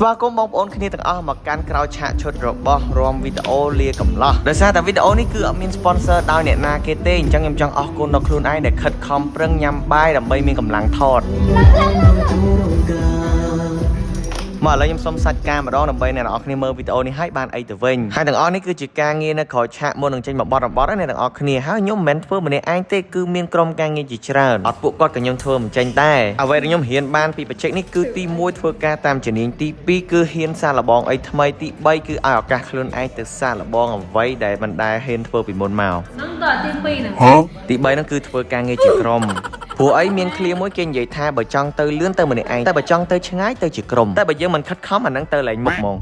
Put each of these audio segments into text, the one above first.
ស្វាគមន៍បងប្អូនគ្នាទាំងអស់មកកាន់ក្រោយឆាកឈុតរបស់រំវីដេអូលាកំឡោះដោយសារតែវីដេអូនេះគឺអត់មាន sponsor ដោយអ្នកណាគេទេអញ្ចឹងខ្ញុំចង់អរគុណដល់ខ្លួនឯងដែលខិតខំប្រឹងញ៉ាំបាយដើម្បីមានកម្លាំងថតមកឥឡូវខ្ញុំសុំសាច់ការម្ដងដើម្បីអ្នកនរគ្នាមើលវីដេអូនេះឲ្យបានអីទៅវិញហើយទាំងអស់នេះគឺជាការងារនៅក្រោយឆាកមុននឹងចេញមកបត់របស់អ្នកទាំងអស់គ្នាហើយខ្ញុំមិនមែនធ្វើម្នាក់ឯងទេគឺមានក្រុមការងារជាច្រើនអត់ពួកគាត់ក៏ខ្ញុំធ្វើមិនចេញដែរអ្វីដែលខ្ញុំរៀនបានពីបច្ចេកនេះគឺទី1ធ្វើការតាមជំនាញទី2គឺហ៊ានសាកល្បងអីថ្មីទី3គឺឲ្យឱកាសខ្លួនឯងទៅសាកល្បងអ្វីដែលមិនដែលហ៊ានធ្វើពីមុនមកនឹងតទី2ហ្នឹងទី3ហ្នឹងគឺធ្វើការងារជាក្រុមព្រោះអីមានឃ្លាមួយគេនិយាយថាបើចង់ទៅលឿនទៅម្នាក់ឯងតែបើចង់ទៅឆ្ងាយទៅជាក្រុមតែបើយើងមិនខិតខំអាហ្នឹងទៅលែងមុខហ្មង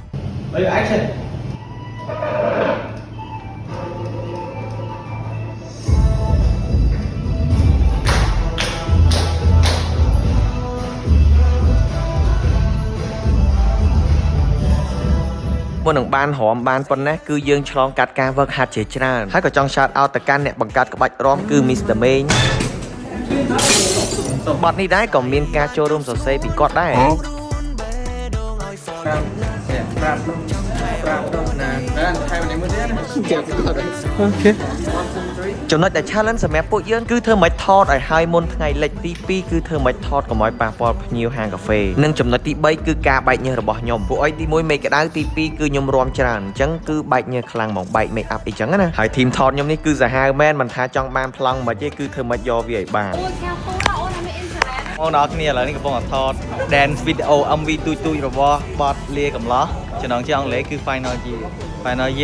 មុននឹងបានរំបានប៉ុណ្ណេះគឺយើងឆ្លងកាត់ការវឹកហាត់ជាច្រើនហើយក៏ចង់ shout out ទៅកាន់អ្នកបង្កើតក្បាច់រំគឺ Mr. Main បទនេះដែរក៏មានការចូលរួមសរសេរពីគាត់ដែរចំណុចដែល challenge សម្រាប់ពួកយើងគឺធ្វើមិនថតឲ្យហើយមុនថ្ងៃលិចទី2គឺធ្វើមិនថតកុំឲ្យប៉ះពាល់ភ្ញៀវហាងកាហ្វេនិងចំណុចទី3គឺការបែកញើសរបស់ខ្ញុំពួកអីទី1មេក្តៅទី2គឺខ្ញុំរាំច្រើនអញ្ចឹងគឺបែកញើសខ្លាំងហ្មងបែក make up អីចឹងណាហើយ team ថតខ្ញុំនេះគឺសាហាវមែនមិនថាចង់បានប្លង់មិនទេគឺធ្វើមិនយកវាឲ្យបានបងប្អូនគ្នាឥឡូវនេះកំពុងតែថត dance video MV ទូចរបស់បទលាកំឡោះចំណងជាអង់គ្លេសគឺ final year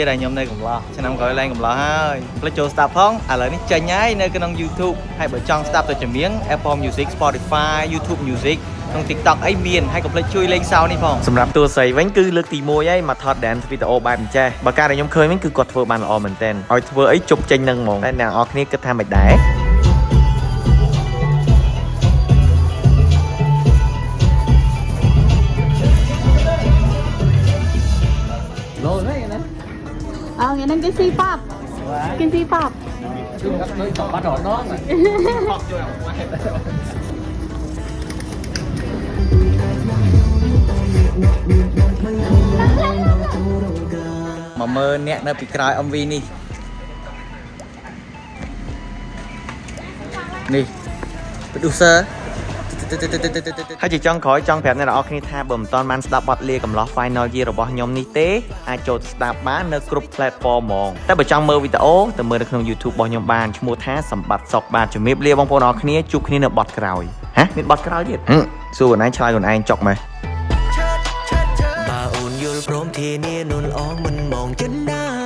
ដែលខ្ញុំនៅកំឡោះឆ្នាំក្រោយឡើងកំឡោះហើយផ្លេចចូលស្ដាប់ផងឥឡូវនេះចេញហើយនៅក្នុង YouTube ហើយបើចង់ស្ដាប់ទៅចម្រៀង Apple Music Spotify YouTube Music ក្នុង TikTok អីមានហើយកុំភ្លេចជួយលេងសោនេះផងសម្រាប់តួស្រីវិញគឺលើកទី1ហើយមកថត dance video បែបអញ្ចេះបើការដែលខ្ញុំឃើញវិញគឺគាត់ធ្វើបានល្អមែនទែនឲ្យធ្វើអីជប់ចេញនឹងហ្មងតែអ្នកនរគ្នាគិតថាមិនដែរngày nay cái si pop bắt đầu nó mà mơ nè nơi bị cài MV nè producer ហើយជាចង់ក្រោយចង់ប្រាប់អ្នកនរគ្នាថាបើមិនតាន់បានស្ដាប់បទលាកំឡោះ final year របស់ខ្ញុំនេះទេអាចចូលស្ដាប់បាននៅគ្រប់ platform ហ្មងតែបើចង់មើលវីដេអូទៅមើលនៅក្នុង YouTube របស់ខ្ញុំបានឈ្មោះថាសម្បត្តិសុកបាទជំរាបលាបងប្អូនអរគ្នាជួបគ្នានៅបទក្រោយហ៎មានបទក្រោយទៀតសួរខ្លួនឯងឆ្លើយខ្លួនឯងចុកមើលបើអូនយល់ព្រមធានានុនអងមិនមងចិនដា